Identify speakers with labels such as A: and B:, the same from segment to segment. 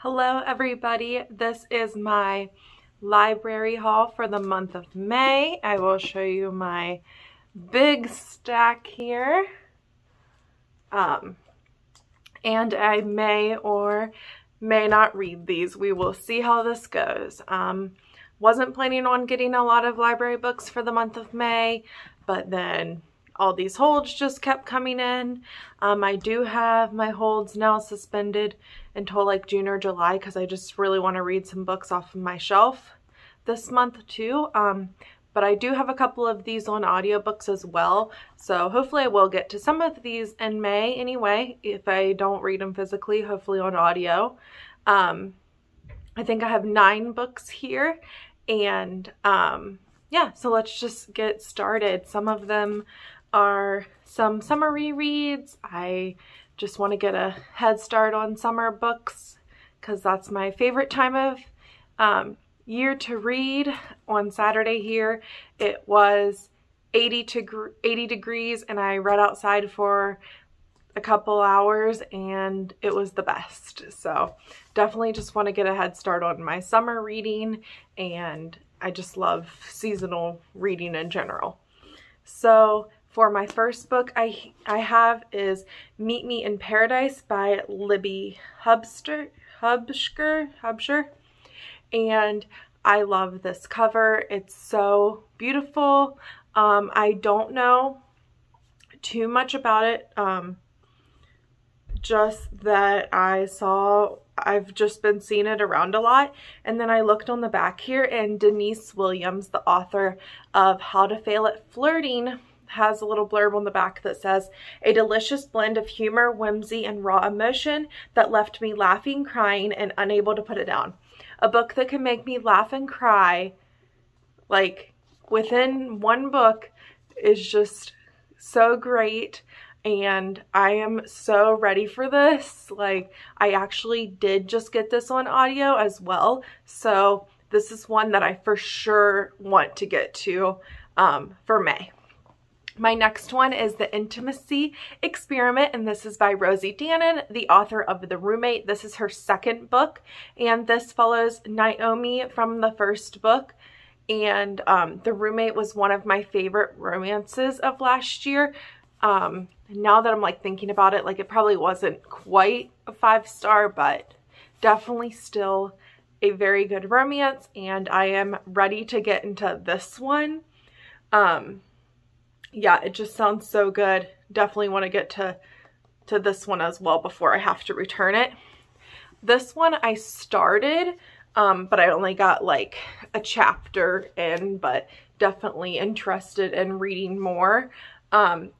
A: Hello everybody, this is my library haul for the month of May. I will show you my big stack here. And I may or may not read these. We will see how this goes. Wasn't planning on getting a lot of library books for the month of May, but then all these holds just kept coming in. I do have my holds now suspended until like June or July because I just really want to read some books off of my shelf this month too. But I do have a couple of these on audiobooks as well. So hopefully I will get to some of these in May anyway, if I don't read them physically, hopefully on audio. I think I have 9 books here, and yeah, so let's just get started. Some of them are some summer rereads. I just want to get a head start on summer books because that's my favorite time of year to read. On Saturday here it was 80 degrees and I read outside for a couple hours and it was the best. So definitely just want to get a head start on my summer reading, and I just love seasonal reading in general. So for my first book I have is Meet Me in Paradise by Libby Hubsher. And I love this cover. It's so beautiful. I don't know too much about it. Just that I've just been seeing it around a lot. And then I looked on the back here, and Denise Williams, the author of How to Fail at Flirting, has a little blurb on the back that says, "A delicious blend of humor, whimsy, and raw emotion that left me laughing, crying, and unable to put it down. A book that can make me laugh and cry, like, within one book is just so great. And I am so ready for this. Like, I actually did just get this on audio as well. So this is one that I for sure want to get to for May. My next one is The Intimacy Experiment, and this is by Rosie Danan, the author of The Roommate. This is her second book, and this follows Naomi from the first book. And The Roommate was one of my favorite romances of last year. Now that I'm like thinking about it, like it probably wasn't quite a 5-star, but definitely still a very good romance, and I am ready to get into this one. Yeah, it just sounds so good. Definitely want to get to this one as well before I have to return it. This one I started, but I only got like a chapter in, but definitely interested in reading more.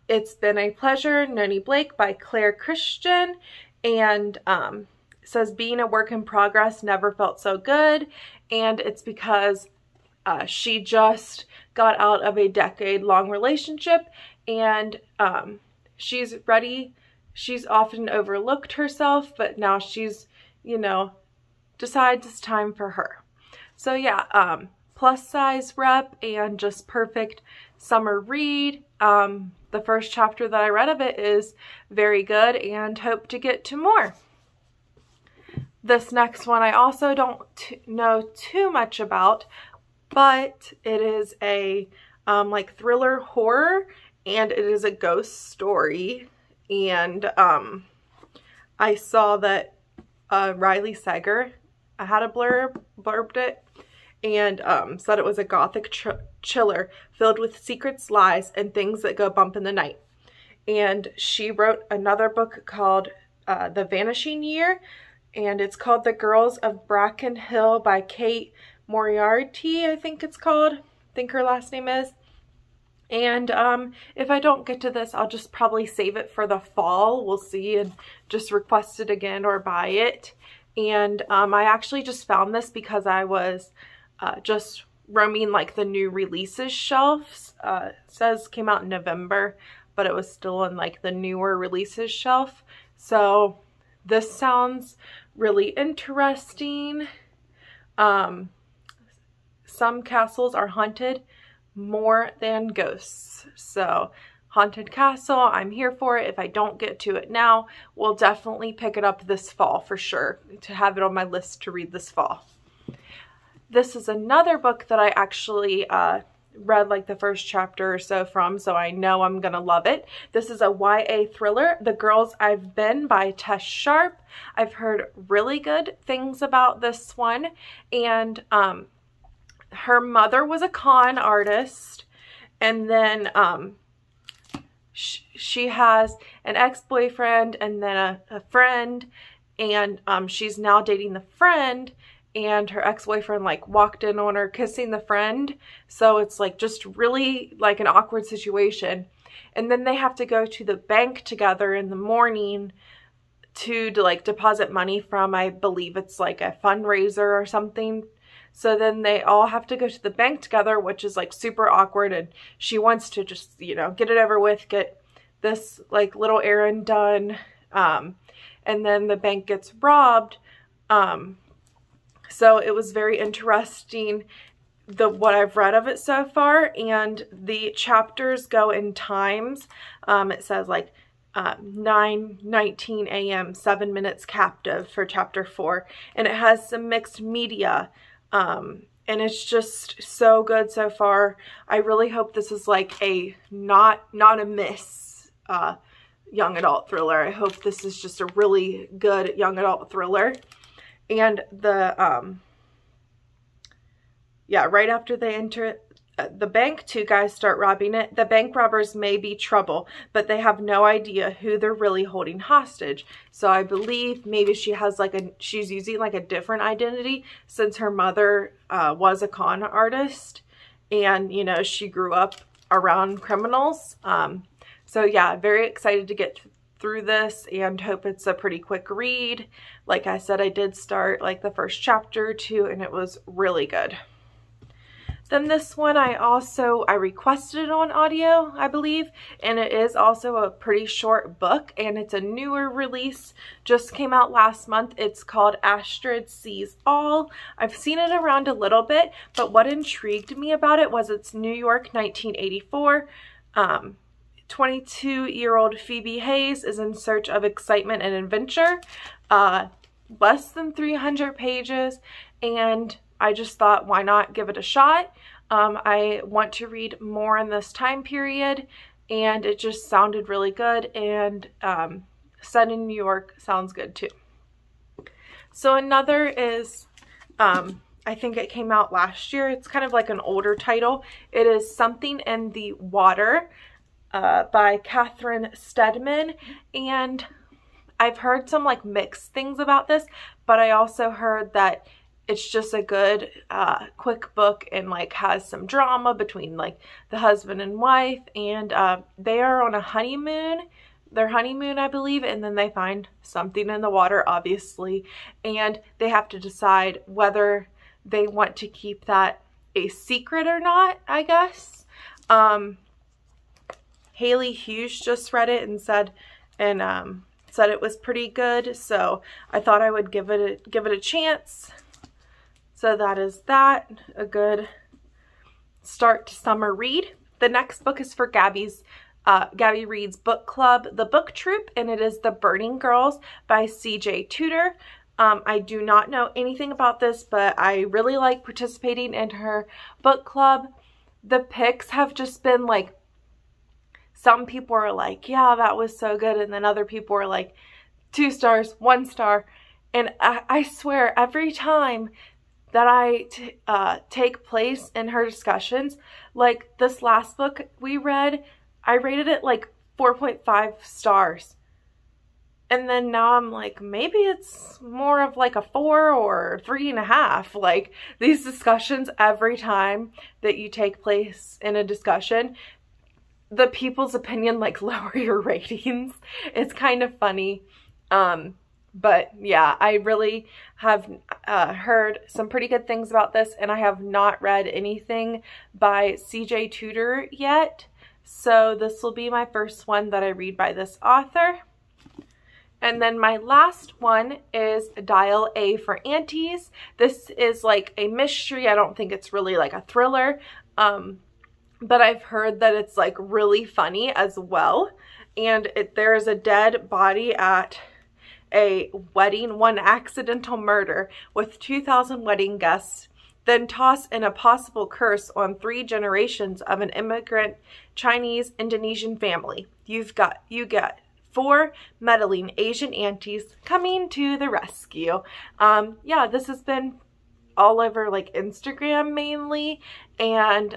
A: It's Been a Pleasure, Noni Blake by Claire Christian, and says being a work in progress never felt so good, and it's because she just got out of a decade-long relationship, and she's ready. She's often overlooked herself, but now she's, you know, decides it's time for her. So yeah, plus size rep and just perfect summer read. The first chapter that I read of it is very good, and hope to get to more. This next one I also don't know too much about, but it is a like thriller horror, and it is a ghost story. And I saw that Riley Sager had a blurbed it, and said it was a gothic chiller filled with secrets, lies, and things that go bump in the night. And she wrote another book called The Vanishing Year, and it's called The Girls of Bracken Hill by Kate Moriarty, I think it's called. I think her last name is. And if I don't get to this, I'll just probably save it for the fall. We'll see, and just request it again or buy it. And I actually just found this because I was just roaming like the new releases shelves. It says came out in November, but it was still on like the newer releases shelf. So this sounds really interesting. Some castles are haunted more than ghosts. So Haunted Castle. I'm here for it. If I don't get to it now, we'll definitely pick it up this fall for sure, to have it on my list to read this fall. This is another book that I actually read like the first chapter or so from, so I know I'm gonna love it. This is a YA thriller, The Girls Ive Been by Tess Sharp. I've heard really good things about this one, and her mother was a con artist, and then she has an ex-boyfriend and then a friend, and she's now dating the friend, and her ex-boyfriend like walked in on her kissing the friend, so it's like just really like an awkward situation. And then they have to go to the bank together in the morning to like deposit money from, I believe it's like a fundraiser or something. So then they all have to go to the bank together, which is like super awkward, and she wants to just, you know, get it over with, get this like little errand done, and then the bank gets robbed. So it was very interesting, what I've read of it so far, and the chapters go in times. It says like 9:19 a.m., 7 minutes captive for chapter 4, and it has some mixed media. And it's just so good so far. I really hope this is like a not a miss young adult thriller. I hope this is just a really good young adult thriller. And the yeah, right after they enter the bank, two guys start robbing it. The bank robbers may be trouble, but they have no idea who they're really holding hostage. So I believe maybe she has like she's using like a different identity, since her mother was a con artist, and you know, she grew up around criminals. So yeah, very excited to get through this, and hope it's a pretty quick read. Like I said, I did start like the first chapter or two, and it was really good. Then this one I requested it on audio, I believe, and it is also a pretty short book, and it's a newer release, just came out last month. It's called Astrid Sees All. I've seen it around a little bit, but what intrigued me about it was it's New York, 1984. 22-year-old Phoebe Hayes is in search of excitement and adventure. Less than 300 pages, and I just thought, why not give it a shot? I want to read more in this time period, and it just sounded really good, and set in New York sounds good too. So another is, I think it came out last year. It's kind of like an older title. It is Something in the Water by Catherine Stedman, and I've heard some like mixed things about this, but I also heard that it's just a good quick book, and like has some drama between like the husband and wife, and they are on a honeymoon, their honeymoon I believe, and then they find something in the water, obviously, and they have to decide whether they want to keep that a secret or not, I guess. Haley Hughes just read it and said it was pretty good, so I thought I would give it a chance. So that is that, a good start to summer read. The next book is for Gabby Reed's book club, The Book Troop, and it is The Burning Girls by CJ Tudor. I do not know anything about this, but I really like participating in her book club. The picks have just been like, some people are like, yeah, that was so good, and then other people are like 2 stars, 1 star, and I swear every time that I take place in her discussions, like this last book we read, I rated it like 4.5 stars. And then now I'm like, maybe it's more of like a 4 or 3.5. Like these discussions, every time that you take place in a discussion, the people's opinion like lower your ratings. It's kind of funny. But yeah, I really have heard some pretty good things about this, and I have not read anything by CJ Tudor yet. So this will be my first one that I read by this author. And then my last one is Dial A For Aunties. This is like a mystery. I don't think it's really like a thriller. but I've heard that it's like really funny as well. And there is a dead body at a wedding, one accidental murder with 2,000 wedding guests, then toss in a possible curse on 3 generations of an immigrant Chinese Indonesian family. You get 4 meddling Asian aunties coming to the rescue. Yeah, this has been all over like Instagram mainly, and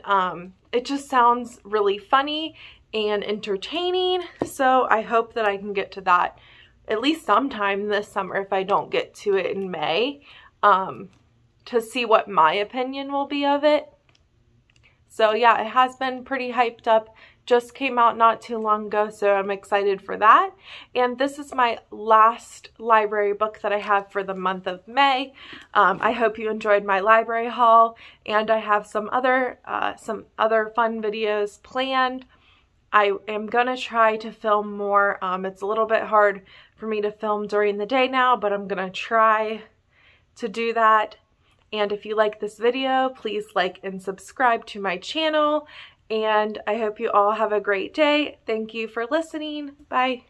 A: it just sounds really funny and entertaining. So I hope that I can get to that at least sometime this summer if I don't get to it in May, to see what my opinion will be of it. So yeah, it has been pretty hyped up. Just came out not too long ago, so I'm excited for that. And this is my last library book that I have for the month of May. I hope you enjoyed my library haul, and I have some other fun videos planned. I am gonna try to film more. It's a little bit hard for me to film during the day now, but I'm gonna try to do that. And if you like this video, please like and subscribe to my channel. And I hope you all have a great day. Thank you for listening. Bye.